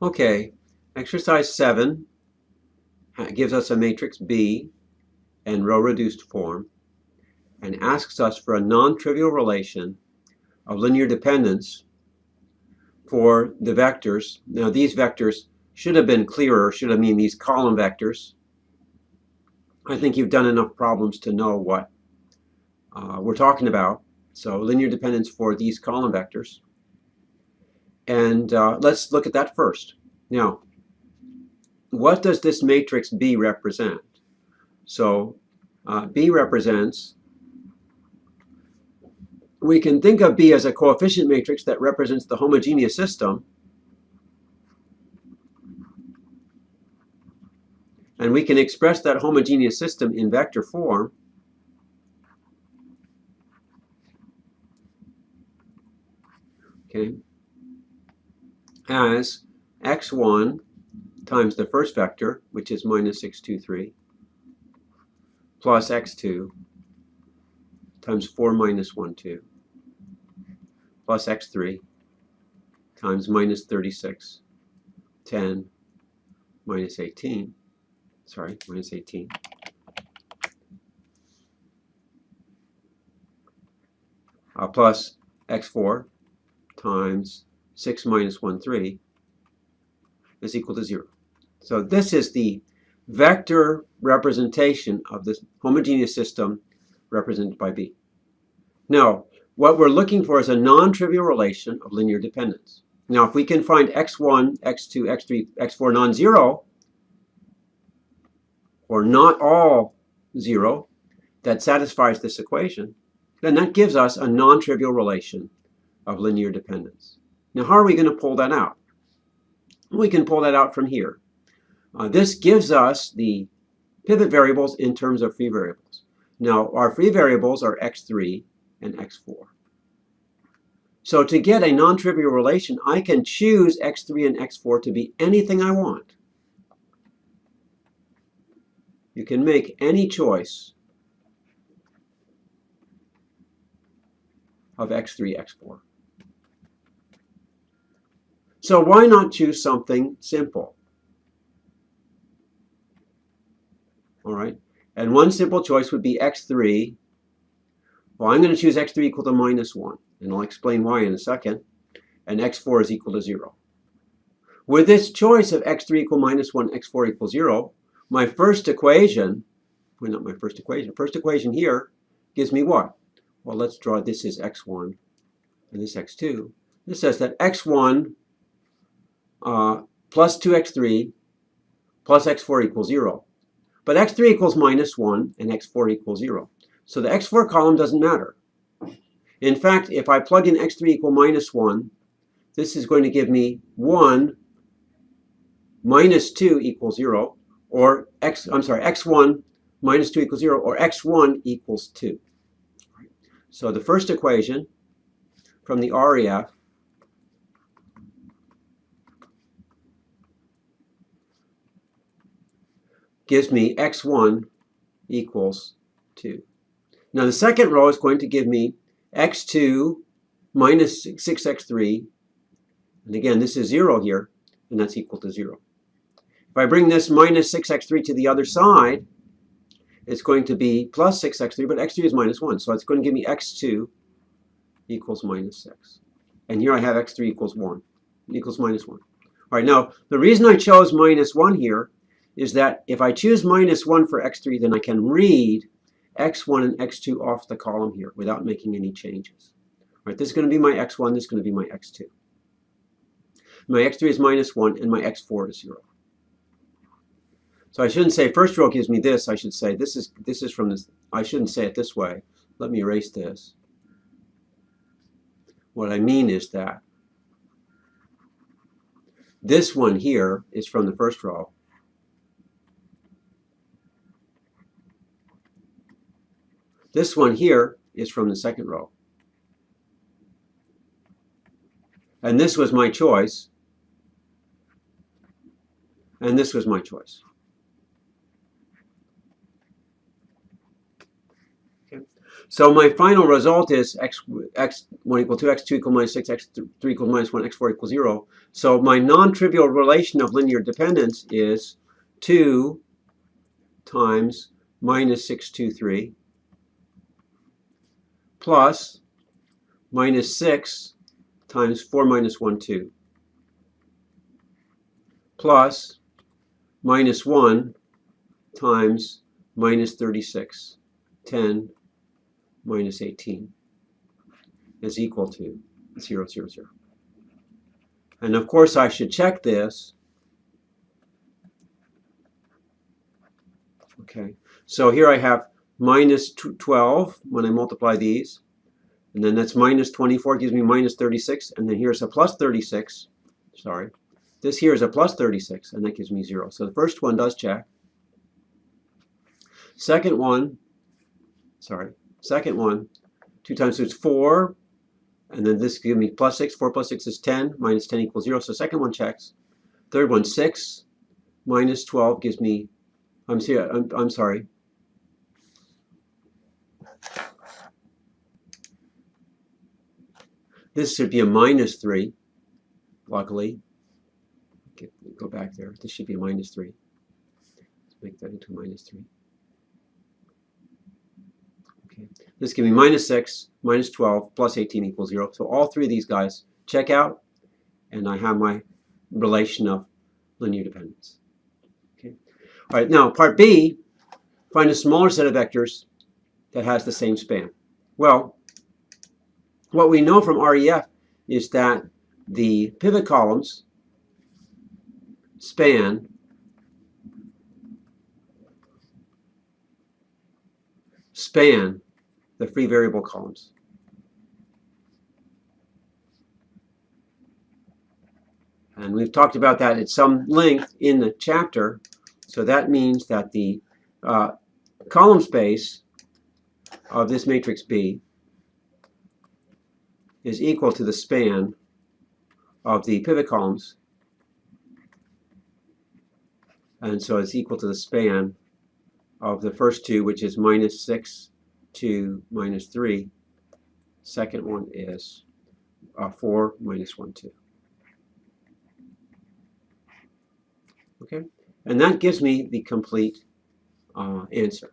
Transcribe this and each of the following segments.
Okay, exercise 7 gives us a matrix B in row-reduced form and asks us for a non-trivial relation of linear dependence for the vectors. Now these vectors should have been clearer, should have mean these column vectors. I think you've done enough problems to know what we're talking about. So linear dependence for these column vectors. And let's look at that first. Now, what does this matrix B represent? So B represents, we can think of B as a coefficient matrix that represents the homogeneous system. And we can express that homogeneous system in vector form. Okay, as x1 times the first vector, which is minus 6, 2, 3, plus x2 times 4 minus 1, 2, plus x3 times minus 36, 10, minus 18, minus 18, plus x4 times 6 minus 1, 3 is equal to 0. So this is the vector representation of this homogeneous system represented by B. Now, what we're looking for is a non-trivial relation of linear dependence. Now, if we can find x1, x2, x3, x4 non-zero, or not all 0, that satisfies this equation, then that gives us a non-trivial relation of linear dependence. Now, how are we going to pull that out? We can pull that out from here. This gives us the pivot variables in terms of free variables. Now, our free variables are x3 and x4. So to get a non-trivial relation, I can choose x3 and x4 to be anything I want. You can make any choice of x3, x4. So why not choose something simple? All right, and one simple choice would be x3. Well, I'm going to choose x3 equal to minus 1, and I'll explain why in a second, and x4 is equal to 0. With this choice of x3 equal minus 1, x4 equals 0, my first equation, well, not my first equation here gives me what? Well, let's draw this is x1 and this x2. This says that x1 plus 2x3 plus x4 equals 0. But x3 equals minus 1 and x4 equals 0. So the x4 column doesn't matter. In fact, if I plug in x3 equal minus 1, this is going to give me 1 minus 2 equals 0, or x1 minus 2 equals 0, or x1 equals 2. So the first equation from the REF gives me x1 equals 2. Now the second row is going to give me x2 minus 6x3, and again this is 0 here, and that's equal to 0. If I bring this minus 6x3 to the other side, it's going to be plus 6x3, but x3 is minus 1, so it's going to give me x2 equals minus 6. And here I have x3 equals 1, equals minus 1. All right, now the reason I chose minus 1 here is that if I choose minus 1 for x3, then I can read x1 and x2 off the column here without making any changes. All right, this is going to be my x1, this is going to be my x2. My x3 is minus 1, and my x4 is 0. So I shouldn't say first row gives me this. I should say this is from this. I shouldn't say it this way. Let me erase this. What I mean is that this one here is from the first row. This one here is from the second row. And this was my choice. And this was my choice. Okay. So my final result is x1 equal 2, x2 equal minus 6, x3 equal minus 1, x4 equals 0. So my non-trivial relation of linear dependence is 2 times minus 623 plus minus 6 times 4 minus 1, 2 plus minus 1 times minus 36, 10 minus 18 is equal to 0, 0, 0. And of course I should check this. Okay, so here I have minus 12 when I multiply these, and then that's minus 24 gives me minus 36, and then here's a plus 36. Sorry, this here is a plus 36, and that gives me 0. So the first one does check. Second one, 2 times 2 is 4, and then this gives me plus 6. 4 plus 6 is 10, minus 10 equals 0. So second one checks. Third one, 6 minus 12 gives me, I'm sorry. This should be a minus 3, luckily. Okay, go back there. This should be a minus 3. Let's make that into a minus 3. Okay. This gives me minus 6, minus 12, plus 18 equals 0. So all three of these guys check out, and I have my relation of linear dependence. Okay. All right, now part B, find a smaller set of vectors that has the same span. Well, what we know from REF is that the pivot columns span the free variable columns. And we've talked about that at some length in the chapter. So that means that the column space of this matrix B is equal to the span of the pivot columns. And so it's equal to the span of the first two, which is minus 6 to minus 3. Second one is 4 minus 1, 2. Okay, and that gives me the complete answer.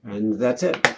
And that's it.